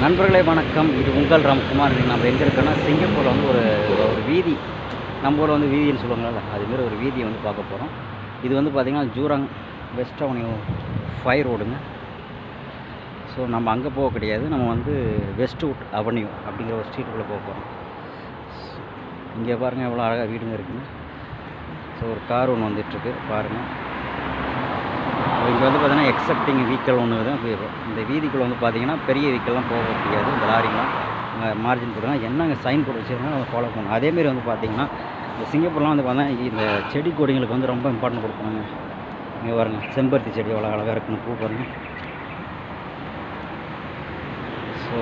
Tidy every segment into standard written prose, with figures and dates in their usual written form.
நண்பர்களே வணக்கம். இது உங்கள் ராம்குமார். நம்ம எங்கே இருக்கோன்னா சிங்கப்பூரில் வந்து ஒரு வீதி, நம்ம ஊரில் வந்து வீதின்னு சொல்லுவாங்கள்ல, அதுமாரி ஒரு வீதியை வந்து பார்க்க போகிறோம். இது வந்து பார்த்திங்கன்னா ஜூராங் வெஸ்ட் அவென்யூ 5 ரோடுங்க. ஸோ நம்ம அங்கே போக கிடையாது, நம்ம வந்து வெஸ்ட்வுட் அவென்யூ அப்படிங்கிற ஒரு ஸ்ட்ரீட்டுக்குள்ளே போக போகிறோம். இங்கே பாருங்கள் எவ்வளோ அழகாக வீடுங்க இருக்குங்க. ஸோ ஒரு கார் ஒன்று வந்துட்டுருக்கு பாருங்கள். இங்கே வந்து பார்த்தீங்கன்னா எக்ஸப்டிங் வீக்கல் ஒன்று தான் போயிடும். இந்த வீதிக்குள்ளே வந்து பார்த்தீங்கன்னா பெரிய வீக்கெல்லாம் போக முடியாது. இந்த லாரிலாம் மார்ஜின் போட்டுருக்காங்க. என்னங்க சைன் போட்டு வச்சுருக்காங்க, அதை ஃபாலோ பண்ணணும். அதேமாரி வந்து பார்த்திங்கன்னா இந்த சிங்கப்பூர்லாம் வந்து பார்த்தீங்கன்னா இந்த செடி கொடிங்களுக்கு வந்து ரொம்ப இம்பார்ட்டன்ட் கொடுப்பாங்க. இங்கே பாருங்கள் செம்பருத்தி செடி எவ்வளோ அழகாக இருக்குன்னு பூ பாருங்கள். ஸோ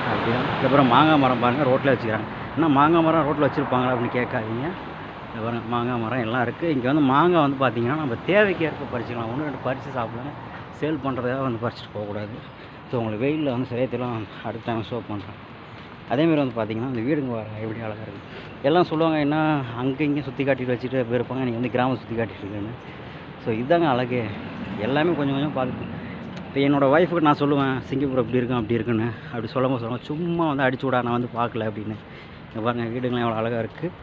அப்படிதான். அதுக்கப்புறம் மாங்காய் மரம் பாருங்கள் ரோட்டில் வச்சுக்கிறாங்க. என்ன மாங்காய் மரம் ரோட்டில் வச்சுருப்பாங்களா அப்படின்னு கேட்காதீங்க. பாருங்கள் மாங்காய் மரம் எல்லாம் இருக்குது. இங்கே வந்து மாங்காய் வந்து பார்த்திங்கன்னா நம்ம தேவைக்கு ஏற்ப பறிச்சிக்கலாம். ஒன்று ரெண்டு பறித்து சாப்பிடுங்க, சேல் பண்ணுறதாக வந்து பறிச்சுட்டு போகக்கூடாது. ஸோ உங்களுக்கு வெயிலில் வந்து சரியாத்தெல்லாம் அடுத்த டைம் ஷோ பண்ணுறேன். அதேமாரி வந்து பார்த்திங்கன்னா இந்த வீடுங்க வர எப்படி அழகாக இருக்குது. எல்லாம் சொல்லுவாங்க என்ன அங்கே இங்கேயும் சுற்றி காட்டிட்டு வச்சுட்டு போயிருப்பாங்க, நீங்கள் வந்து கிராமம் சுற்றி காட்டிட்டு இருக்குன்னு. ஸோ இதுதாங்க அழகே. எல்லாமே கொஞ்சம் கொஞ்சம் பார்த்து. இப்போ என்னோடய ஒய்ஃபுக்கு நான் சொல்லுவேன் சிங்கப்பூர் அப்படி இருக்கும் அப்படி இருக்குன்னு. அப்படி சொல்லுவோம் சும்மா வந்து அடிச்சு விடா நான் வந்து பார்க்கல அப்படின்னு. இங்கே பாருங்கள் வீடுங்களாம் எவ்வளோ அழகாக இருக்குது,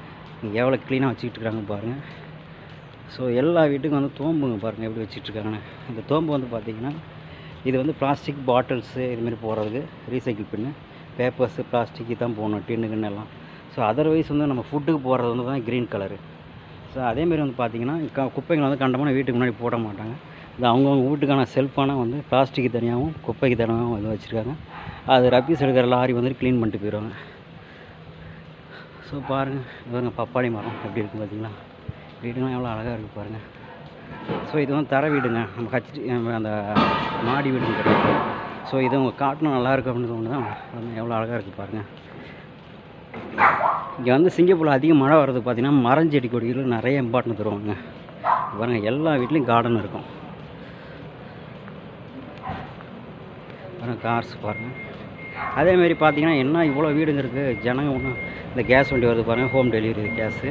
இங்கே எவ்வளோ க்ளீனாக வச்சுக்கிட்டு இருக்காங்க பாருங்கள். ஸோ எல்லா வீட்டுக்கும் வந்து தோம்புங்க பாருங்கள் எப்படி வச்சுட்ருக்காங்கன்னு. இந்த தோம்பு வந்து பார்த்திங்கன்னா இது வந்து பிளாஸ்டிக் பாட்டில்ஸு இதுமாரி போடுறதுக்கு ரீசைக்கிள் பின்னு பேப்பர்ஸு பிளாஸ்டிக்கு தான் போடணும், டின்னுக்குன்னு எல்லாம். ஸோ அதர்வைஸ் வந்து நம்ம ஃபுட்டுக்கு போடுறது வந்து தான் க்ரீன் கலரு. ஸோ அதேமாரி வந்து பார்த்திங்கன்னா குப்பைங்களை வந்து கண்டமான வீட்டுக்கு முன்னாடி போட மாட்டாங்க. இது அவங்கவுங்க வீட்டுக்கான செல்ஃபான வந்து பிளாஸ்டிக்கு தனியாகவும் குப்பைக்கு தனியாகவும் வந்து வச்சுருக்காங்க. அது ரப்பீஸ் எடுக்கிற லாரி வந்துட்டு க்ளீன் பண்ணிட்டு போயிடுவாங்க. ஸோ பாருங்கள் பப்பாளி மரம் எப்படி இருக்குது பார்த்தீங்களா. வீடுங்களாம் எவ்வளோ அழகாக இருக்குது பாருங்கள். ஸோ இது வந்து தர வீடுங்க, நம்ம அந்த மாடி வீடுங்க கிடையாது. ஸோ இது உங்கள் காட்டணும் நல்லாயிருக்கு அப்படின்னு தோணுது தான். எவ்வளோ அழகாக இருக்குது பாருங்கள். இங்கே வந்து சிங்கப்பூரில் அதிகம் மழை வர்றது பார்த்திங்கன்னா மரஞ்செடி கொடிகள் நிறைய இம்பார்ட்டன்ட் தருவாங்க. பாருங்கள் எல்லா வீட்லேயும் கார்டன் இருக்கும். பாருங்கள் கார்ஸ் பாருங்கள். அதேமாரி பார்த்திங்கன்னா என்ன இவ்வளோ வீடுங்க இருக்குது, ஜனங்க ஒன்றும் இந்த கேஸ் வண்டி வருது பாருங்கள், ஹோம் டெலிவரி கேஸு.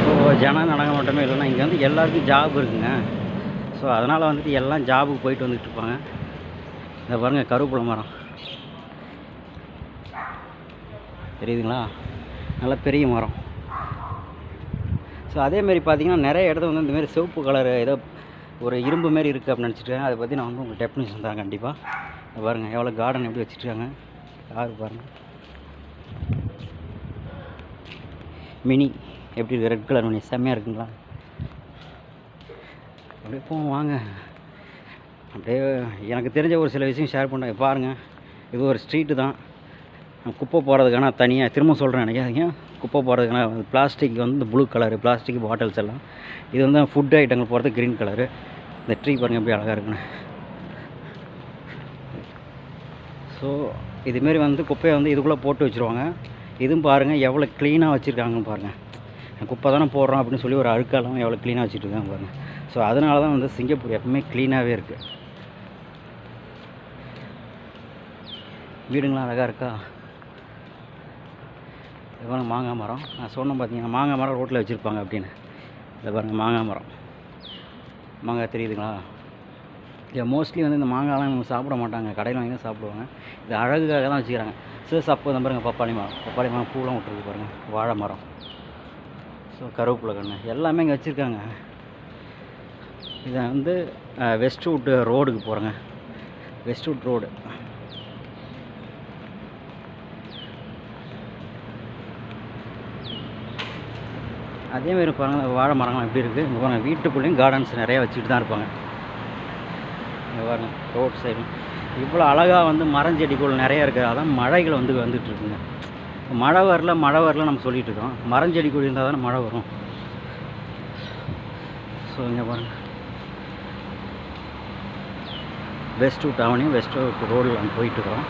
ஸோ ஜனம் நடக்க மட்டுமே இல்லைன்னா இங்கே வந்து எல்லாருக்கும் ஜாப் இருக்குங்க. ஸோ அதனால் வந்துட்டு எல்லாம் ஜாபுக்கு போயிட்டு வந்துட்டு இருப்பாங்க. இதை பாருங்கள் கருவேப்பிலை மரம் தெரியுதுங்களா, நல்லா பெரிய மரம். ஸோ அதேமாரி பார்த்திங்கன்னா நிறைய இடத்துல வந்து இந்தமாரி சிவப்பு கலரு ஏதோ ஒரு இரும்பு மாரி இருக்குது அப்படின்னு நினச்சிட்டு அதை பற்றி நான் வந்து உங்களுக்கு டெஃபினேஷன் தரேன் கண்டிப்பாக. பாருங்கள் எவ்வளோ கார்டன் எப்படி வச்சுட்ருக்காங்க, யார் பாருங்கள் மினி எப்படி இருக்குது, ரெட் கலர் மினி செம்மையாக இருக்குங்களா. அப்படியே போவோம் வாங்க. அப்படியே எனக்கு தெரிஞ்ச ஒரு சில விஷயம் ஷேர் பண்ணுறேன் பாருங்கள். இது ஒரு ஸ்ட்ரீட்டு தான். குப்பை போகிறதுக்கான தனியாக திரும்ப சொல்கிறேன் நினைக்காதீங்க. குப்பை போகிறதுக்கான பிளாஸ்டிக் வந்து இந்த ப்ளூ கலரு பிளாஸ்டிக் பாட்டில்ஸ் எல்லாம். இது வந்து ஃபுட் ஐட்டங்கள் போகிறது க்ரீன் கலரு. இந்த ட்ரீ பாருங்கள் எப்படி அழகாக இருக்குன்னு. ஸோ இதுமாரி வந்து குப்பையை வந்து இதுக்குள்ளே போட்டு வச்சுருவாங்க. இதுவும் பாருங்கள் எவ்வளோ க்ளீனாக வச்சுருக்காங்கன்னு பாருங்கள். குப்பை தானே போடுறோம் அப்படின்னு சொல்லி ஒரு அழுக்காலாம் எவ்வளோ க்ளீனாக வச்சுட்ருக்காங்க பாருங்கள். ஸோ அதனால தான் வந்து சிங்கப்பூர் எப்பவுமே க்ளீனாகவே இருக்குது. வீடுங்களாம் அழகாக இருக்கா. இது பாருங்கள் மாங்காய் மரம். நான் சொன்னேன் பார்த்தீங்கன்னா மாங்காய் மரம் ரோட்டில் வச்சுருப்பாங்க அப்படின்னு. இதை பாருங்கள் மாங்காய் மரம், மாங்காய் தெரியுதுங்களா. இங்கே மோஸ்ட்லி வந்து இந்த மாங்காய்லாம் நம்ம சாப்பிட மாட்டாங்க, கடையில் வாங்கி தான் சாப்பிடுவாங்க. இது அழகுக்காக தான் வச்சுக்கிறாங்க. சப்போ தான் பாருங்கள் பப்பாளி மரம் பூலாம் விட்டுருக்கு பாருங்கள், வாழை மரம். ஸோ கருவேப்பிலை கன்று எல்லாமே இங்கே வச்சுருக்காங்க. இதை வந்து வெஸ்ட்வுட் ரோடுக்கு போகிறேங்க, வெஸ்ட்வுட் ரோடு. அதேமாரி பாருங்கள் வாழை மரங்கள்லாம் எப்படி இருக்குது. இங்கே பாருங்கள் வீட்டுக்குள்ளேயும் கார்டன்ஸ் நிறையா வச்சுக்கிட்டு தான் இருப்பாங்க. இங்கே பாருங்கள் ரோட் சைடு இவ்வளோ அழகாக வந்து மரஞ்செடிக்குள் நிறையா இருக்குது. அதான் மழைகள் வந்து வந்துட்டுருக்குங்க. மழை வரல நம்ம சொல்லிகிட்டு இருக்கோம். மரஞ்செடி கொடி இருந்தால் தானே மழை வரும். ஸோ இங்கே பாருங்கள் வெஸ்ட்வுட் அவென்யூ வெஸ்ட்வுட் ரோடில் அங்கே போயிட்டுருக்கோம்.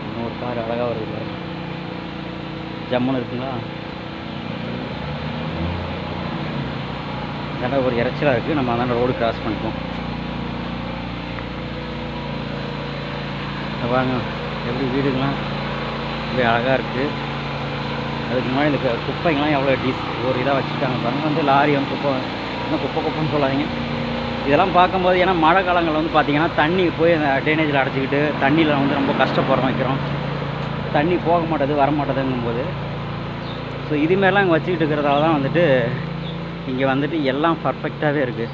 இன்னொரு கார் அழகாக வருது பாருங்கள், ஜம்முன்னு இருக்குங்களா. இடம் ஒரு இறைச்சலாக இருக்குது, நம்ம அதான ரோடு கிராஸ் பண்ணிப்போம். வாங்க எப்படி வீடுங்களாம் இப்படி அழகாக இருக்குது. அதுக்கு முன்னாடி இந்த குப்பைங்கெல்லாம் எவ்வளோ ஒரு இதாக வச்சுருக்காங்க பாருங்கள். வந்து லாரி வந்து குப்பை, இன்னும் குப்பைன்னு சொல்லாதீங்க. இதெல்லாம் பார்க்கும்போது, ஏன்னா மழை காலங்களில் வந்து பார்த்திங்கன்னா தண்ணி போய் அந்த ட்ரைனேஜில் அடைச்சிக்கிட்டு தண்ணியில் வந்து ரொம்ப கஷ்டப்படுறோம் வைக்கிறோம். தண்ணி போக மாட்டேது வர மாட்டேதுங்கும்போது, ஸோ இதுமாரிலாம் இங்கே வச்சுக்கிட்டு இருக்கிறதால தான் வந்துட்டு இங்கே வந்துட்டு எல்லாம் பர்ஃபெக்டாகவே இருக்குது.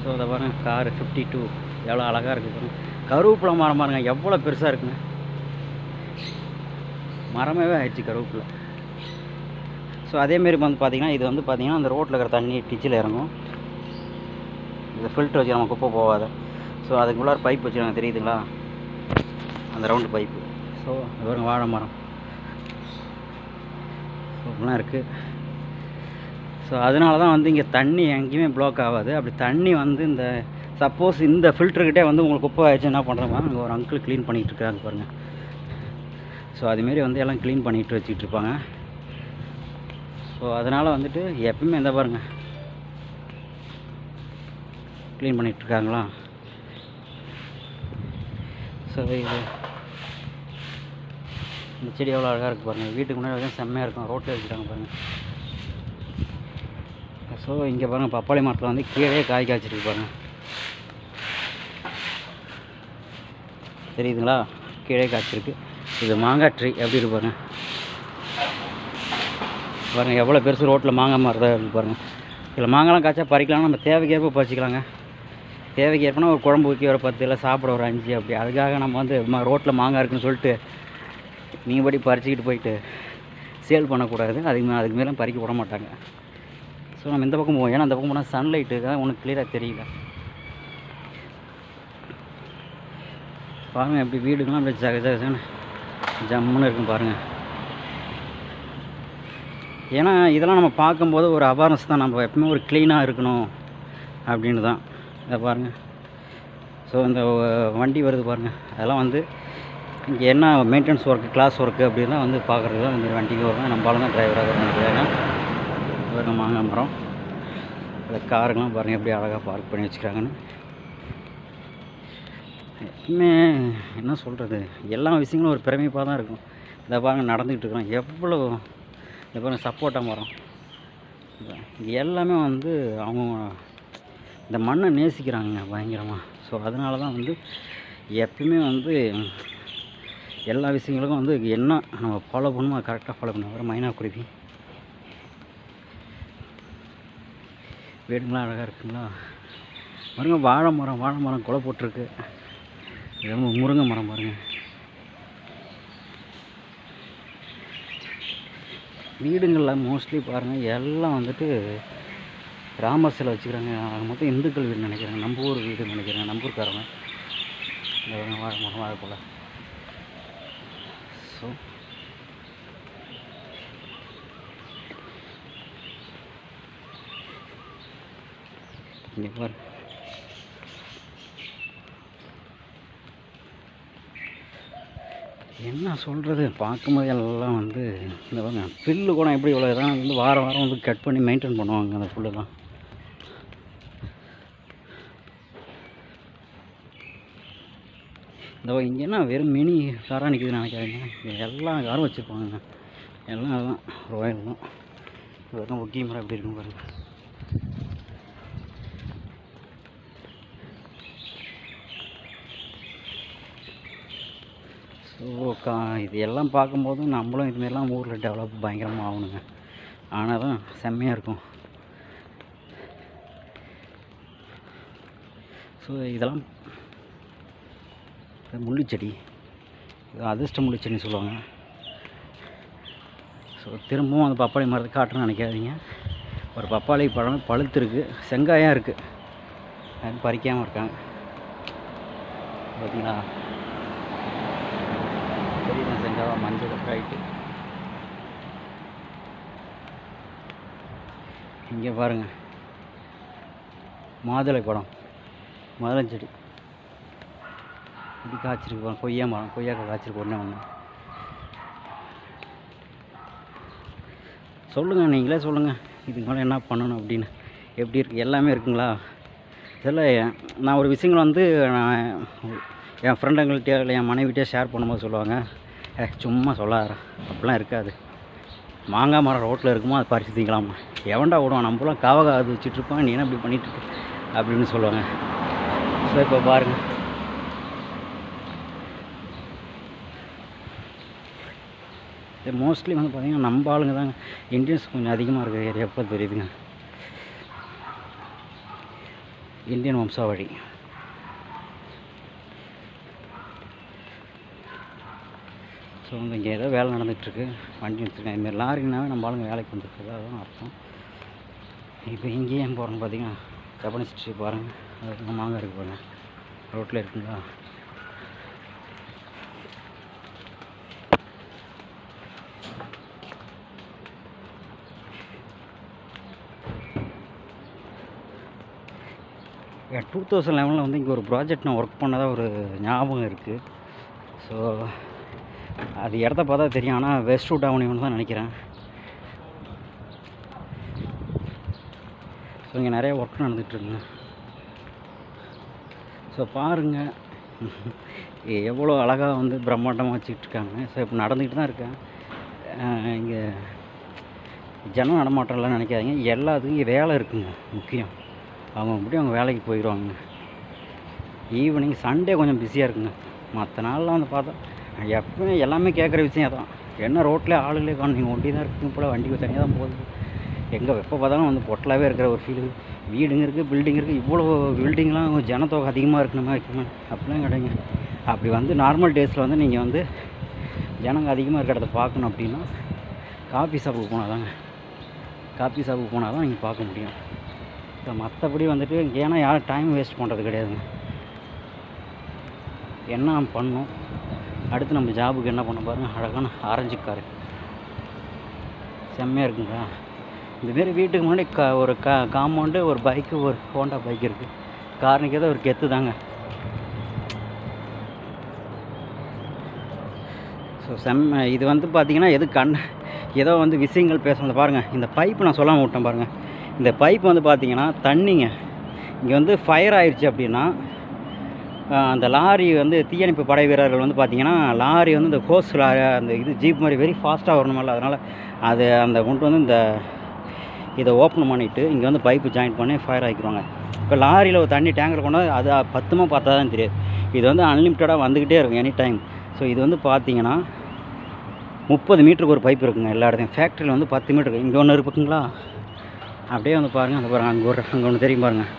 ஸோ அதை பாருங்கள், காரு 52 எவ்வளோ அழகாக இருக்குது பாருங்கள். கருவேப்பிலை மரம் பாருங்கள் எவ்வளோ பெருசாக இருக்குங்க. மரமே ஆயிடுச்சு கருவேப்பிலை. ஸோ அதேமாரி வந்து பார்த்திங்கன்னா, இது வந்து பார்த்திங்கன்னா அந்த ரோட்டில் இருக்கிற தண்ணி டிச்சில் இறங்கும். இதை ஃபில்ட்ரு வச்சு நம்ம குப்பை போகாத. ஸோ அதுக்குள்ளார பைப் வச்சுருக்காங்க தெரியுதுங்களா, அந்த ரவுண்டு பைப்பு. ஸோ அது பாருங்கள் வாழை மரம். ஸோ இப்படிலாம் இருக்குது. ஸோ அதனால தான் வந்து இங்கே தண்ணி எங்கேயுமே ப்ளாக் ஆகாது. அப்படி தண்ணி வந்து இந்த சப்போஸ் இந்த ஃபில்டர்கிட்டே வந்து உங்களுக்கு குப்பை ஆயிடுச்சு என்ன பண்ணுறாங்க, அங்கே ஒரு அங்கிள் க்ளீன் பண்ணிகிட்டு இருக்காங்க பாருங்கள். ஸோ அதுமாரி வந்து எல்லாம் க்ளீன் பண்ணிட்டு வச்சுக்கிட்டு இருப்பாங்க. ஸோ அதனால் வந்துட்டு எப்பவுமே எந்த பாருங்கள் க்ளீன் பண்ணிகிட்ருக்காங்களா. ஸோ இது இந்த செடி எவ்வளோ அழகாக இருக்குது பாருங்கள். வீட்டுக்கு முன்னாடி வரைக்கும் செம்மையாக இருக்கும். ரோட்டில் வச்சுட்டாங்க பாருங்கள். ஸோ இங்கே பாருங்கள், பப்பாளி மரத்தில் வந்து கீழே காய் காய்ச்சிருக்கு பாருங்கள். தெரியுதுங்களா, கீழே காய்ச்சிருக்கு. இது மாங்காய் ட்ரீ எப்படி இருக்கு பாருங்கள். பாருங்கள் எவ்வளோ பெருசு ரோட்டில் மாங்காய் மரம் தான் இருக்குது பாருங்கள். இதில் மாங்காய்லாம் காய்ச்சா பறிக்கலாம், நம்ம தேவைக்கேற்ப பறிச்சிக்கலாங்க. தேவைக்கேற்பனா ஒரு குழம்பு ஊற்றி ஒரு 10 இல்லை சாப்பிட ஒரு 5 அப்படி. அதுக்காக நம்ம வந்து ரோட்டில் மாங்காய் இருக்குன்னு சொல்லிட்டு நீங்கள் படி பறிச்சிக்கிட்டு போயிட்டு சேல் பண்ணக்கூடாது. அதுக்கு மேலே பறிக்க விட மாட்டாங்க. ஸோ நம்ம இந்த பக்கம் போவோம், ஏன்னா அந்த பக்கம் போனால் சன்லைட்டுக்காக ஒன்றும் கிளியராக தெரியல. பாருங்கள் எப்படி வீடுங்களாம் அப்படி ஜகஜகன்னு ஜம்முன்னு இருக்கும் பாருங்கள். ஏன்னா இதெல்லாம் நம்ம பார்க்கும்போது ஒரு அவேர்னஸ் தான், நம்ம எப்பவுமே ஒரு க்ளீனாக இருக்கணும் அப்படின்னு தான். இதை பாருங்கள். ஸோ இந்த வண்டி வருது பாருங்கள், அதெல்லாம் வந்து இங்கே என்ன மெயின்டெனன்ஸ் ஒர்க்கு, கிளாஸ் ஒர்க்கு அப்படின்லாம் வந்து பார்க்குறது தான் இந்த வண்டிக்கு வருவேன். நம்மளால தான் டிரைவராக நினைக்கிறாங்க. பாருங்கள் மாங்காய் மரம். இந்த காருங்கெலாம் பாருங்கள் எப்படி அழகாக பார்க் பண்ணி வச்சுக்கிறாங்கன்னு. எப்பவுமே என்ன சொல்கிறது, எல்லா விஷயங்களும் ஒரு பிரமிப்பாக தான் இருக்கும். இதை பாருங்கள் நடந்துக்கிட்டு இருக்கிறோம் எவ்வளோ. இதை பாருங்கள் சப்போட்டா மரம். இது எல்லாமே வந்து அவங்க இந்த மண்ணை நேசிக்கிறாங்க பயங்கரமாக. ஸோ அதனால தான் வந்து எப்பயுமே வந்து எல்லா விஷயங்களுக்கும் வந்து என்ன நம்ம ஃபாலோ பண்ணணுமோ அதை கரெக்டாக ஃபாலோ பண்ணணும். அப்புறம் மைனாக்குருவி வீடுங்களாம் அழகாக இருக்குங்களா. பாருங்கள் வாழை மரம் கொலை போட்டிருக்கு. முருங்கை மரம் பாருங்கள். வீடுங்களில் மோஸ்ட்லி பாருங்கள் எல்லாம் வந்துட்டு ராமர் சிலை வச்சுக்கிறாங்க. மொத்தம் இந்துக்கள் வீடு நினைக்கிறாங்க, நம்ம ஊர் வீடு நினைக்கிறாங்க, நம்ம ஊருக்காரங்க. இந்த வாழை மரம் வாழை போல். ஸோ இங்கே பாரு, என்ன சொல்கிறது, பார்க்கும்போது எல்லாம் வந்து இந்த பாருங்க புல்லு கூட எப்படி இவ்வளோ இதான் வந்து வாரம் வந்து கட் பண்ணி மெயின்டைன் பண்ணுவாங்க அந்த புல்லுலாம். இந்த இங்கே என்ன வெறும் மினி காராக நிற்குதுன்னு நினைக்காதீங்க, எல்லா காரும் வச்சுருப்பாங்க. எல்லாம் அதுதான் ராயல் தான். வெறும் ஒக்கி மரம் எப்படி இருக்கும் பாருங்கள். ஸோ இது எல்லாம் பார்க்கும்போது நம்மளும் இதுமாரிலாம் ஊரில் டெவலப் பயங்கரமாக ஆகணுங்க. ஆனால் தான் செம்மையாக இருக்கும். ஸோ இதெல்லாம் முள்ளுச்செடி, இது அதிர்ஷ்ட முள்ளுச்செடின்னு சொல்லுவாங்க. ஸோ திரும்பவும் அந்த பப்பாளி மரத்தை காட்டுன்னு நினைக்காதீங்க. ஒரு பப்பாளி பழம் பழுத்துருக்கு, செங்காயாக இருக்குது, அது பறிக்காமல் இருக்காங்க. பார்த்தீங்களா, தெரியுது செங்காவா மஞ்சள் ரைட்டு. இங்கே பாருங்கள் மாதுளை பழம், மாதுளஞ்செடி இப்படி காய்ச்சிருக்கு. கொய்யா மரம், கொய்யாக்காய் காய்ச்சிருக்கு ஒன்று. சொல்லுங்கள், நீங்களே சொல்லுங்கள் இதுக்கு மேலே என்ன பண்ணணும் அப்படின்னு. எப்படி இருக்குது, எல்லாமே இருக்குங்களா. இதில் நான் ஒரு விஷயங்கள் வந்து நான் என் ஃப்ரெண்டுங்கள்கிட்டயோ இல்லை என் மனைவிட்டே ஷேர் பண்ணும்போது சொல்லுவாங்க, சும்மா சொல்லாத அப்படிலாம் இருக்காது, மாங்காய் மரம் ரோட்டில் இருக்குமோ அதை பறித்து திங்கலாமா, எவன்டா விடுவான், நம்மளாம் காவகா அது வச்சுட்ருப்போம், நீ என்ன இப்படி பண்ணிகிட்ருக்க அப்படின்னு சொல்லுவாங்க. ஸோ இப்போ பாருங்கள், மோஸ்ட்லி வந்து பார்த்திங்கன்னா நம்ம ஆளுங்க தாங்க, இந்தியன்ஸ் கொஞ்சம் அதிகமாக இருக்கிற ஏரியா எப்போ தெரியுதுங்க, இந்தியன் வம்சாவழி. ஸோ வந்து இங்கே ஏதோ வேலை நடந்துகிட்ருக்கு, வண்டி எடுத்துருக்கேன், இதுமாதிரி லாரினாவே நம்ம ஆளுங்க வேலைக்கு வந்துருக்குது, அதுதான் அர்த்தம். இப்போ இங்கேயே ஏன் போகிறோன்னு பார்த்தீங்கன்னா ஜப்பானீஸ் ஸ்ட்ரீட் பாருங்கள், அதுக்கு மாங்காய் இருக்குது பாருங்கள், ரோட்டில் இருக்குங்களா. என் 2011 வந்து இங்கே ஒரு ப்ராஜெக்ட் நான் ஒர்க் பண்ணதாக ஒரு ஞாபகம் இருக்குது. ஸோ அது இடத்த பார்த்தா தெரியும், ஆனால் வெஸ்ட் ரூட் ஆகணும்னு தான் நினைக்கிறேன். ஸோ இங்கே நிறைய ஒர்க் நடந்துகிட்ருக்குங்க. ஸோ பாருங்கள் எவ்வளோ அழகாக வந்து பிரம்மாண்டமாக வச்சுக்கிட்ருக்காங்க. ஸோ இப்போ நடந்துக்கிட்டு தான் இருக்கேன். இங்கே ஜனம் நடமாட்டம்லாம் நினைக்காதீங்க, எல்லாத்துக்கும் இங்கே வேலை இருக்குங்க முக்கியம். அவங்க மட்டும் அவங்க வேலைக்கு போயிடுவாங்க. ஈவினிங் சண்டே கொஞ்சம் பிஸியாக இருக்குங்க, மற்ற நாள்லாம் வந்து பார்த்தா எப்பவுமே எல்லாமே கேட்குற விஷயம் தான், என்ன ரோட்டில் ஆளுகளே காணும், நீங்கள் ஒண்டி தான் இருக்குங்க போல், வண்டி தனியாக தான் போகுது, எங்கே எப்போ பார்த்தாலும் வந்து பொட்டலாகவே இருக்கிற ஒரு ஃபீலு. வீடுங்க இருக்குது, பில்டிங் இருக்குது, இவ்வளோ பில்டிங்லாம் ஜனத்தொகை அதிகமாக இருக்கணுமா வைக்கணும் அப்படிலாம் கிடையாது. அப்படி வந்து நார்மல் டேஸில் வந்து நீங்கள் வந்து ஜனங்க அதிகமாக இருக்கிற இடத்த பார்க்கணும் அப்படின்னா காஃபி ஷாப்புக்கு போனால் தாங்க, காஃபி ஷாப்புக்கு போனால் தான் நீங்கள் பார்க்க முடியும். ஸோ மற்றபடி வந்துட்டு ஏன்னா யாரும் டைம் வேஸ்ட் பண்ணுறது கிடையாதுங்க. என்ன பண்ணணும் அடுத்து நம்ம ஜாபுக்கு என்ன பண்ண பாருங்கள், அழகான ஆரஞ்சு காரு செம்மையாக இருக்குங்களா. இதுமாரி வீட்டுக்கு முன்னாடி ஒரு காம்பவுண்டு, ஒரு பைக்கு, ஒரு ஹோண்டா பைக் இருக்குது. காரனுக்கு ஏதோ ஒரு கெத்து தாங்க. ஸோ இது வந்து பார்த்திங்கன்னா ஏதோ வந்து விஷயங்கள் பேசுகிறது பாருங்கள். இந்த பைப்பு நான் சொல்லாமல் விட்டேன் பாருங்கள். இந்த பைப் வந்து பார்த்திங்கன்னா தண்ணிங்க இங்கே வந்து ஃபயர் ஆயிடுச்சு அப்படின்னா அந்த லாரி வந்து தீயணைப்பு படை வீரர்கள் வந்து பார்த்திங்கன்னா லாரி வந்து இந்த ஹோஸ் லாரி அந்த இது ஜீப் மாதிரி வெரி ஃபாஸ்ட்டாக வரணுமில்ல, அதனால் அது அந்த கொண்டு வந்து இந்த இதை ஓப்பன் பண்ணிவிட்டு இங்கே வந்து பைப்பு ஜாயின் பண்ணி ஃபயர் ஆகிக்குவாங்க. இப்போ லாரியில் ஒரு தண்ணி டேங்கர் கொண்டு அது 10 பார்த்தா தான் தெரியாது. இது வந்து அன்லிமிட்டடாக வந்துக்கிட்டே இருக்கும் எனி டைம். ஸோ இது வந்து பார்த்திங்கன்னா 30 மீட்டருக்கு ஒரு பைப் இருக்குங்க எல்லா இடத்தையும். ஃபேக்ட்ரியில் வந்து 10 மீட்டருக்கு இங்கே ஒன்று இருக்குங்களா, அப்படியே வந்து பாருங்கள், அந்த பாருங்கள் அங்கே ஒன்று தெரியும் பாருங்கள்,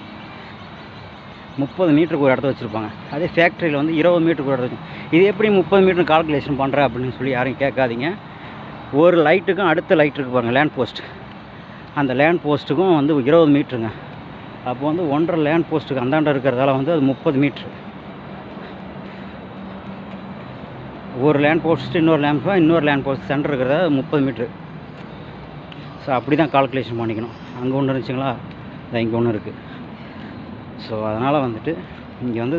30 மீட்டருக்கு ஒரு இடத்த வச்சுருப்பாங்க. அதே ஃபேக்ட்ரியில் வந்து 20 மீட்டருக்கு ஒரு இடத்த. இது எப்படி 30 மீட்டர் கால்குலேஷன் பண்ணுற அப்படின்னு சொல்லி யாரும் கேட்காதீங்க. ஒரு லைட்டுக்கும் அடுத்த லைட் இருக்குது பாருங்கள், லேண்ட் போஸ்ட், அந்த லேண்ட் போஸ்ட்டுக்கும் வந்து 20 மீட்டருங்க. அப்போ வந்து 1.5 லேண்ட் போஸ்ட்டுக்கு அந்தாண்ட இருக்கிறதால வந்து அது 30 மீட்ரு. ஒரு லேண்ட் போஸ்ட்டு இன்னொரு லேண்ட் போஸ்ட் சென்டர் இருக்கிறதா 30 மீட்ரு. ஸோ அப்படி தான் கால்குலேஷன் பண்ணிக்கணும். அங்கே ஒன்று இருந்துச்சுங்களா, இங்கே ஒன்று இருக்குது. ஸோ அதனால் வந்துட்டு இங்கே வந்து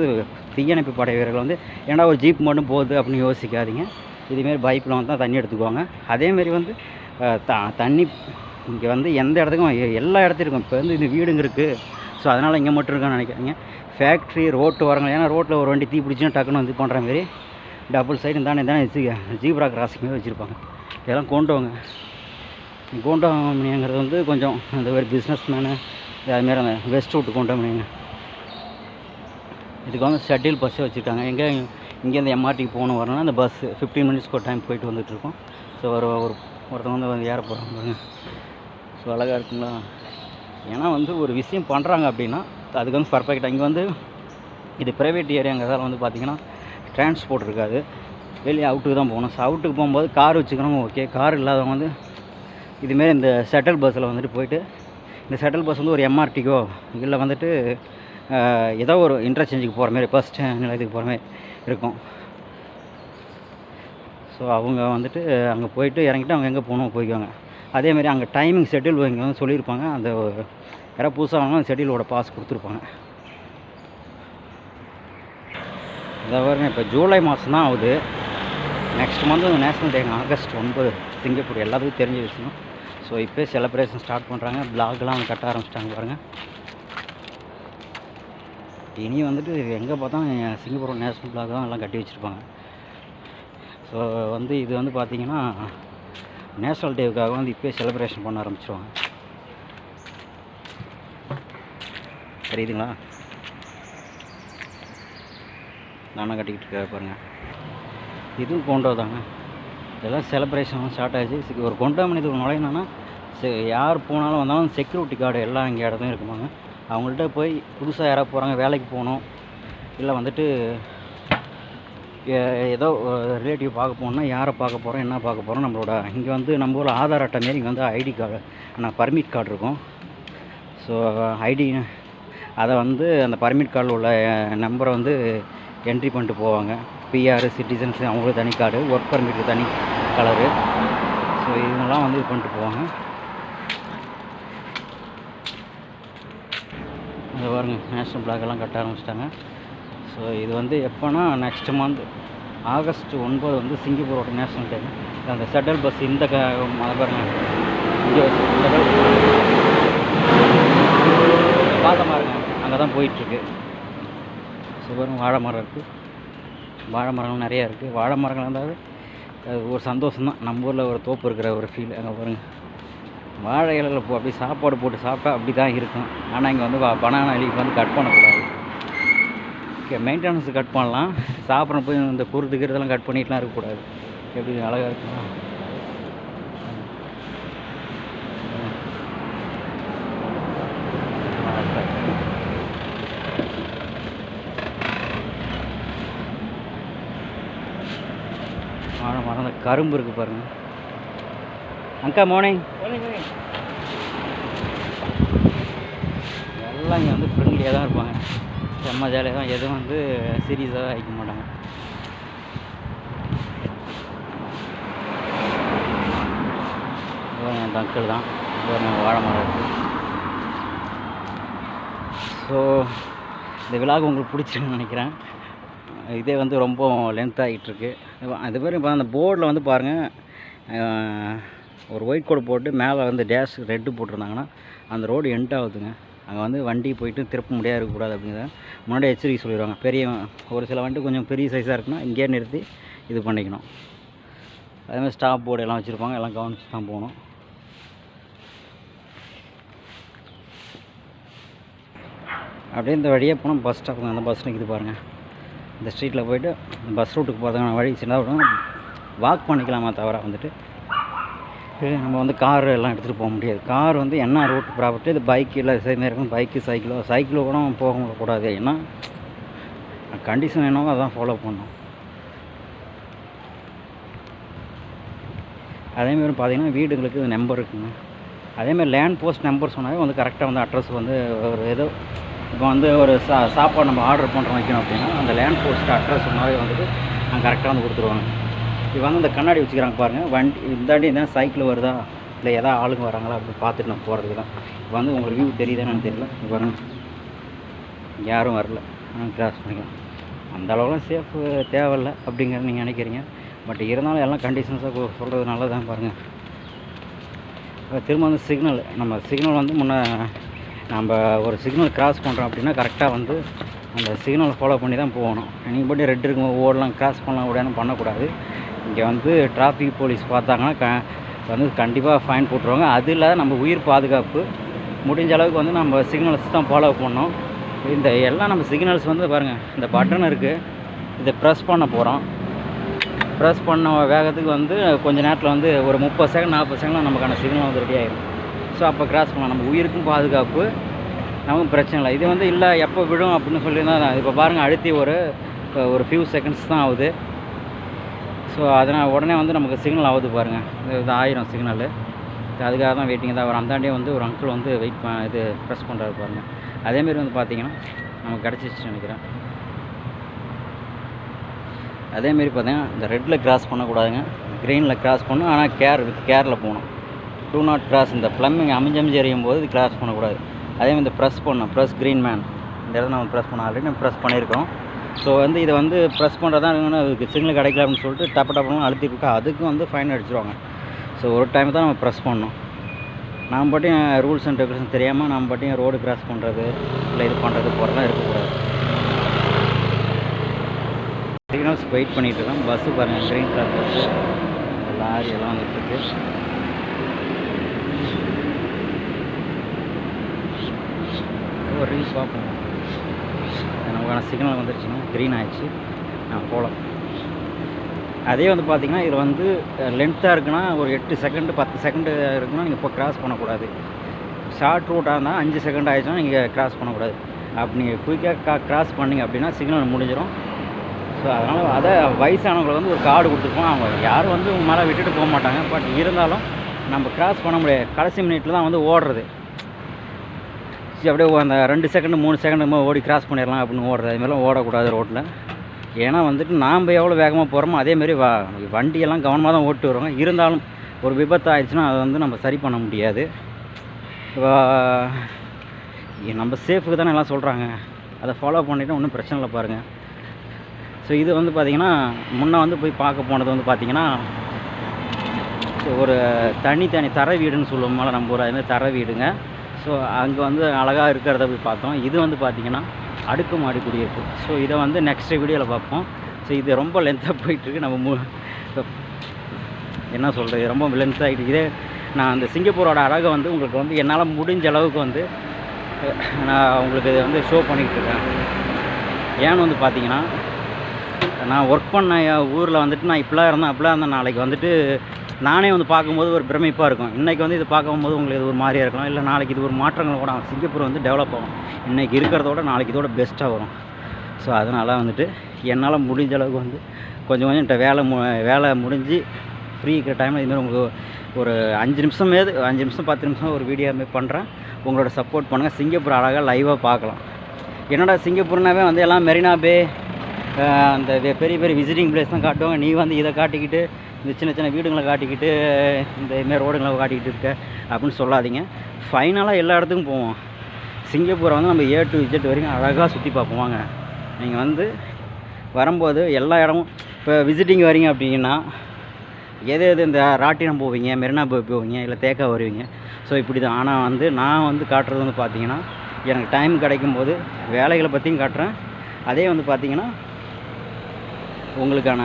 தீயணைப்பு படை வீரர்கள் வந்து ஏன்னா ஒரு ஜீப் மட்டும் போகுது அப்படின்னு யோசிக்காதீங்க. இதுமாரி பைப்பில் வந்து தான் தண்ணி எடுத்துக்குவாங்க. அதேமாரி வந்து தண்ணி இங்கே வந்து எந்த இடத்துக்கும் எல்லா இடத்துலையும் இருக்கும். இப்போ வந்து இந்த வீடுங்க இருக்குது, ஸோ அதனால் இங்கே மட்டும் இருக்கான்னு நினைக்காதீங்க. ஃபேக்ட்ரி ரோட்டு வரங்க, ஏன்னா ரோட்டில் ஒரு வண்டி தீ பிடிச்சின்னா டக்குன்னு வந்து பண்ணுற மாரி டபுள் சைடு தானே ஜீப்ரா கிராசிங் மாதிரி வச்சுருப்பாங்க. இதெல்லாம் கொண்டவங்க கோண்டோமினியங்கிறது வந்து கொஞ்சம் அந்த ஒரு பிஸ்னஸ் மேனு அதுமாரி அந்த வெஸ்ட் ரூட் கோண்டோமினியங்க. இதுக்கு வந்து ஷெட்யூல் பஸ்ஸே வச்சுருக்காங்க. இங்கேருந்து எம்ஆர்டிக்கு போகணும் வரணும்னா அந்த பஸ்ஸு 15 மினிட்ஸ்க்கு ஒரு டைம் போயிட்டு வந்துட்டுருக்கோம். ஸோ ஒருத்தவங்க வந்து ஏற போகிறாங்க பாருங்க. ஸோ அழகாக இருக்குங்களா. ஏன்னா வந்து ஒரு விஷயம் பண்ணுறாங்க அப்படின்னா அதுக்கு வந்து பர்ஃபெக்டாக இங்கே வந்து இது ப்ரைவேட் ஏரியாங்கிறதால வந்து பார்த்திங்கன்னா டிரான்ஸ்போர்ட் இருக்காது, வெளியே அவுட்டுக்கு தான் போகணும். ஸோ அவுட்டுக்கு போகும்போது கார் வச்சுக்கிறவங்க ஓகே, கார் இல்லாதவங்க வந்து இதுமாரி இந்த ஷட்டில் பஸ்ஸில் வந்துட்டு போயிட்டு இந்த ஷட்டில் பஸ் வந்து ஒரு எம்ஆர்டிக்கோ இல்லை வந்துட்டு ஏதோ ஒரு இன்டர்சேஞ்சுக்கு போகிற மாதிரி பஸ் நிலையத்துக்கு போகிற மாதிரி இருக்கும். ஸோ அவங்க வந்துட்டு அங்கே போயிட்டு இறங்கிட்டு அவங்க எங்கே போகணும் போய்க்குவாங்க. அதேமாதிரி அங்கே டைமிங் ஷெட்யூல் இங்கே வந்து சொல்லியிருப்பாங்க. அந்த யாராவது புதுசாக வாங்கினா அந்த ஷெட்யூலோட பாஸ் கொடுத்துருப்பாங்க. இதை பாருங்க, இப்போ ஜூலை மாதம் தான் ஆகுது. நெக்ஸ்ட் மந்த் வந்து நேஷ்னல் டே ஆகஸ்ட் 9 சிங்கப்பூர் எல்லாத்துக்கும் தெரிஞ்ச விஷயம். ஸோ இப்போ செலிப்ரேஷன் ஸ்டார்ட் பண்ணுறாங்க. பிளாக்லாம் கட்ட ஆரம்பிச்சிட்டாங்க பாருங்கள். பட் இனி வந்துட்டு எங்கே பார்த்தாலும் சிங்கப்பூர் நேஷ்னல் ஃப்ளாக் தான் எல்லாம் கட்டி வச்சுருப்பாங்க. ஸோ வந்து இது வந்து பார்த்திங்கன்னா நேஷ்னல் டேவுக்காக வந்து இப்போயே செலிப்ரேஷன் பண்ண ஆரம்பிச்சிருவாங்க. தெரியுதுங்களா? நானும் கட்டிக்கிட்டு இருக்காரு பாருங்கள். இதுவும் கொண்டோ தாங்க. இதெல்லாம் செலிப்ரேஷன் ஸ்டார்ட் ஆகிடுச்சு. ஒரு கொண்டாமணிக்கு ஒரு நுழையணுன்னா யார் போனாலும் வந்தாலும் செக்யூரிட்டி கார்டு எல்லாம் இங்கே இடத்துலையும் இருக்குமாங்க. அவங்கள்ட்ட போய் புதுசாக யாராவது போகிறாங்க, வேலைக்கு போகணும், இல்லை வந்துட்டு ஏதோ ரிலேட்டிவ் பார்க்க போகணுன்னா யாரை பார்க்க போகிறோம், என்ன பார்க்க போகிறோம், நம்மளோட இங்கே வந்து நம்ம ஊரில் ஆதார் அட்டை மாரி இங்கே வந்து ஐடி கார்டு, ஆனால் பர்மிட் கார்டு இருக்கும். ஸோ ஐடி அதை வந்து அந்த பர்மிட் கார்டில் உள்ள நம்பரை வந்து என்ட்ரி பண்ணிட்டு போவாங்க. பிஆர், சிட்டிசன்ஸ் அவங்களுக்கு தனி கார்டு, ஒர்க் பர்மிட்டு தனி கலரு. ஸோ இவங்கெல்லாம் வந்து இது பண்ணிட்டு போவாங்க. அதை பாருங்க, நேஷ்னல் ஃப்ளாகெல்லாம் கட்ட ஆரம்பிச்சிட்டாங்க. ஸோ இது வந்து எப்போனா நெக்ஸ்ட் மந்த் ஆகஸ்ட் 9 வந்து சிங்கப்பூரோட நேஷ்னல் டே. அந்த ஷட்டல் பஸ் இந்த பாருங்க இங்கே ஷட்டல் பார்த்த பாருங்க அங்கே தான் போயிட்டுருக்கு. ஸோ பாருங்க வாழை மரம் இருக்குது, வாழை மரங்கள் நிறையா இருக்குது. வாழை மரங்கள் இருந்தால் அது ஒரு சந்தோஷம்தான். நம்ம ஊரில் ஒரு தோப்பு இருக்கிற ஒரு ஃபீல். அங்கே பாருங்கள் வாழை இலையில் அப்படி சாப்பாடு போட்டு சாப்பிட்டா அப்படி தான் இருக்கும். ஆனால் இங்கே வந்து பனானா லீஃப் வந்து கட் பண்ணக்கூடாது. ஓகே, மெயின்டெனன்ஸு கட் பண்ணலாம், சாப்பிட்ற போய் இந்த குருதுக்கிறதெல்லாம் கட் பண்ணிட்டுலாம் இருக்கக்கூடாது. எப்படி அழகாக இருக்குங்களா? வாழை மரம், அந்த கரும்பு இருக்குது பாருங்கள். அக்கா மார்னிங். எல்லாம் இங்கே வந்து ஃப்ரெண்ட்லியாக தான் இருப்பாங்க, செம்ம ஜாலியாக தான். எதுவும் வந்து சீரியஸாக ஆகிக்க மாட்டாங்க. என் அங்கிள் தான் வாழை மரம் இருக்குது. ஸோ இந்த விழாக்கு உங்களுக்கு பிடிச்சிருக்குன்னு நினைக்கிறேன். இதே வந்து ரொம்ப லென்த் ஆகிட்டுருக்கு. அது பேர் இப்போ அந்த போர்டில் வந்து பாருங்கள், ஒரு ஒயிட் கோடு போட்டு மேலே வந்து டேஷ் ரெட்டு போட்டிருந்தாங்கன்னா அந்த ரோடு எண்ட் ஆகுதுங்க. அங்கே வந்து வண்டி போயிட்டு திருப்ப முடியாது இருக்கக்கூடாது அப்படிங்கிறத முன்னாடி எச்சரிக்கை சொல்லிடுவாங்க. பெரிய ஒரு சில வண்டி கொஞ்சம் பெரிய சைஸாக இருக்குன்னா இங்கேயே நிறுத்தி இது பண்ணிக்கணும். அதேமாதிரி ஸ்டாப் போர்டு எல்லாம் வச்சுருப்பாங்க, எல்லாம் கவனிச்சு தான் போகணும். அப்படியே இந்த வழியே போனால் பஸ் ஸ்டாப். அந்த பஸ் நிற்கிது பாருங்கள். இந்த ஸ்ட்ரீட்டில் போய்ட்டு பஸ் ரூட்டுக்கு போகிறதுக்கான வழி சின்னதாக வாக் பண்ணிக்கலாமா தவிர வந்துட்டு நம்ம வந்து கார் எல்லாம் எடுத்துகிட்டு போக முடியாது. கார் வந்து என்ன ரூட் ப்ராப்பர்ட்டி, இது பைக் இல்லை சேமே இருக்கும். பைக்கு சைக்கிளோ கூட போகக்கூடாது. ஏன்னா கண்டிஷன் என்னவோ அதான் ஃபாலோ பண்ணணும். அதேமாரி பார்த்திங்கன்னா வீடுகளுக்கு இது நம்பர் இருக்குங்க. அதேமாதிரி லேண்ட் போஸ்ட் நம்பர் சொன்னாவே வந்து கரெக்டாக வந்து அட்ரஸ் வந்து ஒரு ஏதோ இப்போ வந்து ஒரு சாப்பாடு நம்ம ஆர்டர் பண்ணுறோம் வைக்கணும் அப்படின்னா அந்த லேண்ட் போஸ்ட் அட்ரஸ் சொன்னாவே வந்துட்டு அங்கே கரெக்டாக வந்து கொடுத்துருவாங்க. இப்போ வந்து இந்த கண்ணாடி வச்சுக்கிறாங்க பாருங்கள். வண்டி இந்தாண்டி தான் சைக்கிள் வருதா இல்லை எதாவது ஆளுங்க வராங்களா அப்படின்னு பார்த்துட்டு நம்ம போகிறதுக்கு தான். இப்போ வந்து உங்களுக்கு வியூ தெரியுதான்னு தெரியல. இப்போ பாருங்கள் யாரும் வரல, கிராஸ் பண்ணிக்கலாம். அந்த அளவுலாம் சேஃபு தேவையில்லை அப்படிங்கிறத நீங்கள் நினைக்கிறீங்க. பட் இருந்தாலும் எல்லாம் கண்டிஷன்ஸாக சொல்கிறது நல்லதான். பாருங்கள் திரும்ப வந்து சிக்னல், நம்ம சிக்னல் வந்து நம்ம ஒரு சிக்னல் கிராஸ் பண்ணுறோம் அப்படின்னா கரெக்டாக வந்து அந்த சிக்னலை ஃபாலோ பண்ணி தான் போகணும். நீங்கள் போய்ட்டு ரெட் இருக்கும்போது ஓடலாம், கிராஸ் பண்ணலாம், உடனே பண்ணக்கூடாது. இங்கே வந்து டிராஃபிக் போலீஸ் பார்த்தாங்கன்னா வந்து கண்டிப்பாக ஃபைன் போட்டுருவாங்க. அது இல்லாத நம்ம உயிர் பாதுகாப்பு முடிஞ்ச அளவுக்கு வந்து நம்ம சிக்னல்ஸ் தான் ஃபாலோ பண்ணோம். இந்த எல்லாம் நம்ம சிக்னல்ஸ் வந்து பாருங்கள், இந்த பட்டன் இருக்குது, இதை ப்ரெஸ் பண்ண போகிறோம். ப்ரெஸ் பண்ண வேகத்துக்கு வந்து கொஞ்சம் நேரத்தில் வந்து ஒரு 30 செகண்ட் 40 செகண்டில் நமக்கான சிக்னல் வந்து ரெடி ஆகிடும். ஸோ அப்போ கிராஸ் பண்ணலாம். நம்ம உயிருக்கும் பாதுகாப்பு, நமக்கும் பிரச்சனை இல்லை. இது வந்து இல்லை எப்போ விடும் அப்படின்னு சொல்லியிருந்தா இப்போ பாருங்கள் அழுத்தி ஒரு ஃபியூ செகண்ட்ஸ் தான் ஆகுது. ஸோ அதனால் உடனே வந்து நமக்கு சிக்னல் ஆகுது பாருங்கள். இது 1000 சிக்னலு. அதுக்காக தான் வெயிட்டிங் தான். ஒரு அந்தாண்டே வந்து ஒரு அங்கிள் வந்து இது ப்ரெஸ் பண்ணுறாரு பாருங்கள். அதேமாரி வந்து பார்த்திங்கன்னா நமக்கு கிடச்சிச்சு நினைக்கிறேன். அதேமாரி பார்த்தீங்கன்னா இந்த ரெட்டில் கிராஸ் பண்ணக்கூடாதுங்க, க்ரீனில் கிராஸ் பண்ணணும். ஆனால் கேரில் போகணும். Do not cross. இந்த ப்ளம்பிங் அமைஞ்சு எறியும் போது இது கிராஸ் பண்ணக்கூடாது. அதேமாதிரி இந்த ப்ரெஸ் பண்ணணும், ப்ரெஸ் க்ரீன் மேன். இந்த இடத்துல நம்ம ப்ரெஸ் பண்ண ஆல்ரெடி நம்ம ப்ரெஸ் பண்ணியிருக்கோம். ஸோ வந்து இதை வந்து ப்ரெஸ் பண்ணுறதா அதுக்கு சிக்னல் கிடைக்கல அப்படின்னு சொல்லிட்டு டப்பு அழுத்திட்டு அதுக்கும் வந்து ஃபைன் அடிச்சிருவாங்க. ஸோ ஒரு டைம் தான் நம்ம ப்ரெஸ் பண்ணணும். நாம் பாட்டியும் ரூல்ஸ் அண்ட் ரெகுலேஷன் தெரியாமல் நம்ம பாட்டியும் ரோடு கிராஸ் பண்ணுறது இல்லை இது பண்ணுறது போகிறதெல்லாம் இருக்கக்கூடாது. சிக்னல்ஸ் வெயிட் பண்ணிகிட்டு இருக்கோம். பஸ்ஸு பாருங்கள், க்ரீன் கலர் பஸ்ஸு, லாரி எல்லாம் வந்துட்டுருக்கு. ஒரு ரீல்ஸ் பார்ப்போம். நமக்கான சிக்னல் வந்துருச்சுன்னா க்ரீன் ஆகிடுச்சு, போகலாம். அதே வந்து பார்த்திங்கன்னா இதில் வந்து லென்த்தாக இருக்குன்னா ஒரு 8 செகண்டு 10 செகண்டு இருக்குன்னா நீங்கள் இப்போ க்ராஸ் பண்ணக்கூடாது. ஷார்ட் ரூட்டாக இருந்தால் 5 செகண்ட் ஆகிடுச்சுன்னா நீங்கள் க்ராஸ் பண்ணக்கூடாது. அப்படி நீங்கள் குயிக்காக க்ராஸ் பண்ணிங்க அப்படின்னா சிக்னல் முடிஞ்சிடும். ஸோ அதனால் அதை வயசானவங்களுக்கு வந்து ஒரு கார்டு கொடுத்துருப்போம். அவங்க யாரும் வந்து உங்கள் மேலே விட்டுட்டு போக மாட்டாங்க. பட் இருந்தாலும் நம்ம க்ராஸ் பண்ண முடியாது. கடைசி மினிட்டில் தான் வந்து ஓடுறது. அப்படியே அந்த 2 செகண்டு 3 செகண்டு ஓடி க்ராஸ் பண்ணிடலாம் அப்படின்னு ஓடுறது. அதுமாதிரிலாம் ஓடக்கூடாது ரோட்டில். ஏன்னா வந்துட்டு நாம் எவ்வளோ வேகமாக போகிறோமோ அதேமாரி வண்டியெல்லாம் கவனமாக தான் ஓட்டு வருவாங்க. இருந்தாலும் ஒரு விபத்து ஆயிடுச்சுன்னா அதை வந்து நம்ம சரி பண்ண முடியாது. நம்ம சேஃபுக்கு தானே எல்லாம் சொல்கிறாங்க, அதை ஃபாலோ பண்ணிவிட்டு ஒன்றும் பிரச்சனை இல்லை பாருங்கள். ஸோ இது வந்து பார்த்திங்கன்னா முன்னே வந்து போய் பார்க்க போனது வந்து பார்த்திங்கன்னா ஒரு தனி தரை வீடுன்னு சொல்லுவோம்ல நம்ம ஊர், அதுமாதிரி தரை வீடுங்க. ஸோ அங்கே வந்து அழகாக இருக்கிறத போய் பார்த்தோம். இது வந்து பார்த்திங்கன்னா அடுக்குமாடி குடியிருப்பு. ஸோ இதை வந்து நெக்ஸ்ட் வீடியோவில் பார்ப்போம். ஸோ இது ரொம்ப லென்த்தாக போயிட்டுருக்கு. நம்ம என்ன சொல்கிறது, ரொம்ப லென்த் ஆகிட்டு. இதே நான் அந்த சிங்கப்பூரோட அழகை வந்து உங்களுக்கு வந்து என்னால் முடிஞ்ச அளவுக்கு வந்து நான் உங்களுக்கு இதை வந்து ஷோ பண்ணிக்கிட்டுருக்கேன். ஏன்னு வந்து பார்த்திங்கன்னா நான் ஒர்க் பண்ண ஊரில் வந்துட்டு நான் இப்படிலாம் இருந்தேன் நாளைக்கு வந்துட்டு நானே வந்து பார்க்கும்போது ஒரு பிரமிப்பாக இருக்கும். இன்றைக்கி வந்து இது பார்க்கும்போது உங்களுக்கு இது ஒரு மாதிரியாக இருக்கலாம். இல்லை நாளைக்கு இது ஒரு மாற்றங்கள் கூட சிங்கப்பூர் வந்து டெவலப் ஆகும். இன்றைக்கி இருக்கிறதோட நாளைக்கு இதோட பெஸ்ட்டாக வரும். ஸோ அதனால் வந்துட்டு என்னால் முடிஞ்ச அளவுக்கு வந்து கொஞ்சம் வேலை முடிஞ்சு ஃப்ரீ இருக்கிற டைமில் இதுமாதிரி உங்களுக்கு ஒரு 5 நிமிஷம் 10 நிமிஷம் ஒரு வீடியோமே பண்ணுறேன். உங்களோட சப்போர்ட் பண்ணுங்கள். சிங்கப்பூர் அழகாக லைவாக பார்க்கலாம். என்னடா சிங்கப்பூர்னாவே வந்து எல்லாம் மெரினா பே அந்த பெரிய விசிட்டிங் பிளேஸ் தான் காட்டுவாங்க. நீ வந்து இதை காட்டிக்கிட்டு இந்த சின்ன வீடுங்களை காட்டிக்கிட்டு இந்தமாரி ரோடுங்களை காட்டிக்கிட்டு இருக்க அப்படின்னு சொல்லாதீங்க. ஃபைனலாக எல்லா இடத்துக்கும் போவோம். சிங்கப்பூரை வந்து நம்ம A to Z வரைக்கும் அழகாக சுற்றி பார்ப்போம். வாங்க, நீங்கள் வந்து வரும்போது எல்லா இடமும் இப்போ விசிட்டிங் வரீங்க அப்படின்னா எது இந்த ராட்டினம் போவீங்க, மெரினா போவீங்க, இல்லை தேக்கா வருவீங்க. ஸோ இப்படி தான். ஆனால் வந்து நான் வந்து காட்டுறது வந்து பார்த்திங்கன்னா எனக்கு டைம் கிடைக்கும்போது வேலைகளை பற்றியும் காட்டுறேன். அதே வந்து பார்த்திங்கன்னா உங்களுக்கான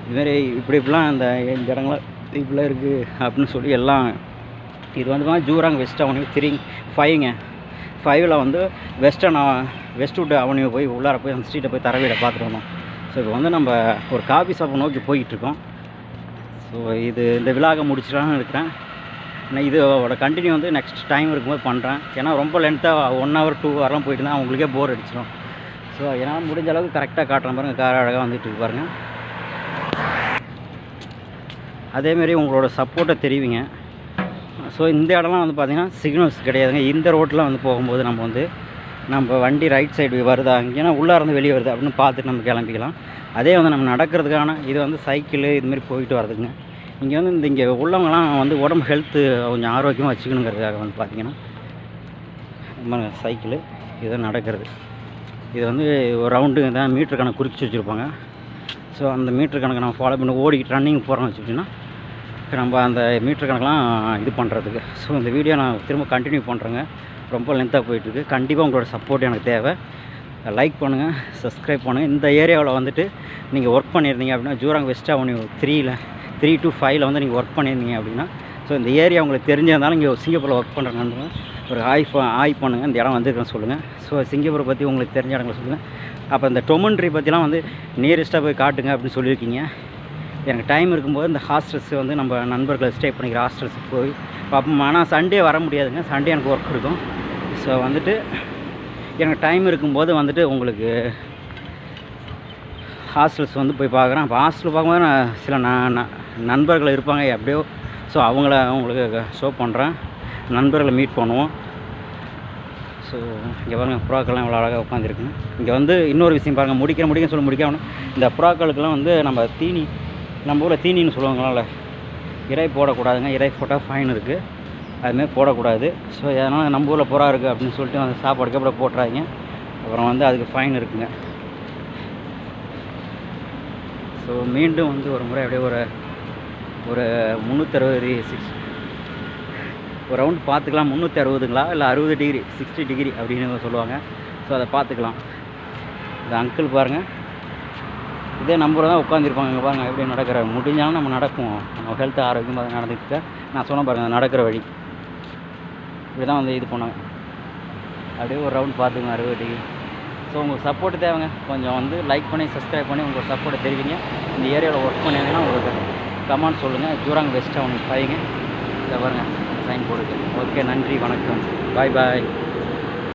இதுமாரி இப்படிலாம் இந்த இடங்கள்லாம் இப்படிலாம் இருக்குது அப்படின்னு சொல்லி எல்லாம். இது வந்து ஜூராங் வெஸ்ட் அவென்யூ 5ங்க. 5ல் வந்து வெஸ்ட்வுட் அவென்யூ போய் உள்ளார போய் அந்த ஸ்ட்ரீட்டை போய் தர வீடை பார்த்துட்டு வந்தோம். ஸோ இப்போ வந்து நம்ம ஒரு காஃபி ஷாப்பை நோக்கி போய்கிட்டுருக்கோம். ஸோ இந்த விழாவை முடிச்சிடலான்னு இருக்கிறேன். நான் இதோட கண்டினியூ வந்து நெக்ஸ்ட் டைம் இருக்கும்போது பண்ணுறேன். ஏன்னா ரொம்ப லென்த்தாக 1 hour 2 hourலாம் போயிட்டு இருந்தால் அவங்களுக்கே போர் அடிச்சிடும். ஸோ ஏன்னால் முடிஞ்ச அளவுக்கு கரெக்டாக காட்டுறேன் பாருங்கள். கார் அழகாக வந்துட்டு இருக்கு பாருங்கள். அதேமாரி உங்களோட சப்போர்ட்டை தெரிவிங்க. ஸோ இந்த இடம்லாம் வந்து பார்த்திங்கன்னா சிக்னல்ஸ் கிடையாதுங்க. இந்த ரோட்டில் வந்து போகும்போது நம்ம வண்டி ரைட் சைடு வருதா, ஏன்னா உள்ளே இருந்து வெளியே வருது அப்படின்னு பார்த்துட்டு நம்ம கிளம்பிக்கலாம். அதே வந்து நம்ம நடக்கிறதுக்கான இது வந்து சைக்கிள் இதுமாரி போயிட்டு வரதுங்க. இங்கே வந்து இங்கே உள்ளவங்களாம் வந்து உடம்பு ஹெல்த்து கொஞ்சம் ஆரோக்கியமாக வச்சுக்கணுங்கிறதுக்காக வந்து பார்த்திங்கன்னா சைக்கிள் இதை நடக்கிறது. இது வந்து ஒரு ரவுண்டு தான் மீட்ரு கணக்கு குறித்து வச்சுருப்பாங்க. ஸோ அந்த மீட்ரு கணக்கு நம்ம ஃபாலோ பண்ணி ஓடிக்கிட்டு ரன்னிங் போகிறோம்னு வச்சுக்கிட்டிங்கன்னா நம்ம அந்த மீட்ரு கணக்கெலாம் இது பண்ணுறதுக்கு. ஸோ இந்த வீடியோ நான் திரும்ப கண்டினியூ பண்ணுறேங்க. ரொம்ப லென்த்தாக போயிட்டுருக்கு. கண்டிப்பாக உங்களோட சப்போர்ட் எனக்கு தேவை. லைக் பண்ணுங்கள், சப்ஸ்கிரைப் பண்ணுங்கள். இந்த ஏரியாவில் வந்துட்டு நீங்கள் ஒர்க் பண்ணியிருந்தீங்க அப்படின்னா ஜூராங் வெஸ்ட் அவென்யூ 3 to 5ல் வந்து நீங்கள் ஒர்க் பண்ணியிருந்தீங்க அப்படின்னா ஸோ இந்த ஏரியா உங்களுக்கு தெரிஞ்சிருந்தாலும் இங்கே சிங்கப்பூரில் ஒர்க் பண்ணுற நண்பங்க ஒரு ஆய் பண்ணுங்கள். இந்த இடம் வந்துருக்குன்னு சொல்லுங்கள். ஸோ சிங்கப்பூரை பற்றி உங்களுக்கு தெரிஞ்ச இடங்களை சொல்லுங்கள். அப்போ இந்த டொமன்ட்ரி பற்றிலாம் வந்து நியரஸ்ட்டாக போய் காட்டுங்க அப்படின்னு சொல்லியிருக்கீங்க. எனக்கு டைம் இருக்கும்போது இந்த ஹாஸ்டல்ஸ் வந்து நம்ம நண்பர்களை ஸ்டே பண்ணிக்கிற ஹாஸ்டல்ஸுக்கு போய் பார்ப்போம். ஆனால் சண்டே வர முடியாதுங்க. சண்டே எனக்கு ஒர்க் இருக்கும். ஸோ வந்துட்டு எனக்கு டைம் இருக்கும்போது வந்துட்டு உங்களுக்கு ஹாஸ்டல்ஸ் வந்து போய் பார்க்குறேன். அப்போ ஹாஸ்டல் பார்க்கும்போது நான் சில நண்பர்கள் இருப்பாங்க எப்படியோ. ஸோ அவங்கள உங்களுக்கு ஷோ பண்ணுறேன். நண்பர்களை மீட் பண்ணுவோம். ஸோ இங்கே பாருங்கள், புறாக்கள்லாம் இவ்வளோ அழகாக உட்காந்துருக்குங்க. இங்கே வந்து இன்னொரு விஷயம் பாருங்கள், முடிக்க சொல்லி முடிக்காமல் இந்த புறாக்களுக்கெல்லாம் வந்து நம்ம ஊரில் தீனின்னு சொல்லுவாங்களால, இறை போடக்கூடாதுங்க. இறை போட்டால் ஃபைன் இருக்குது. அதுமாதிரி போடக்கூடாது. ஸோ அதனால் நம்ம ஊரில் புறா இருக்குது அப்படின்னு சொல்லிட்டு அந்த சாப்பாடுக்கு அப்புறம் போட்டுறாங்க. அப்புறம் வந்து அதுக்கு ஃபைன் இருக்குங்க. ஸோ மீண்டும் வந்து ஒரு முறை அப்படியே ஒரு 360 ஒரு ரவுண்ட் பார்த்துக்கலாம். 360ங்களா இல்லை 60 டிகிரி 60 டிகிரி அப்படின்னு சொல்லுவாங்க. ஸோ அதை பார்த்துக்கலாம். இந்த அங்கிள் பாருங்கள், இதே நம்பரை தான் உட்காந்துருப்பாங்க. இங்கே பாருங்கள் எப்படி நடக்கிற முடிஞ்சாலும் நம்ம நடப்போம். நம்ம ஹெல்த் ஆரோக்கியமாக நடந்துக்கிட்ட நான் சொன்ன பாருங்கள் நடக்கிற வழி இப்படி தான் வந்து இது பண்ணாங்க. அப்படியே ஒரு ரவுண்ட் பார்த்துங்க 60 டிகிரி. ஸோ உங்களுக்கு சப்போர்ட் தேவைங்க. கொஞ்சம் வந்து லைக் பண்ணி சப்ஸ்கிரைப் பண்ணி உங்கள் சப்போர்ட்டை தெரிவிங்க. இந்த ஏரியாவில் ஒர்க் பண்ணிங்கன்னா உங்களுக்கு கமெண்ட் சொல்லுங்கள். ஜூராங் வெஸ்ட் டவுன் 5ங்க. இதை பாருங்கள் சைன் போடுது. ஓகே, நன்றி, வணக்கம், பாய் பாய்.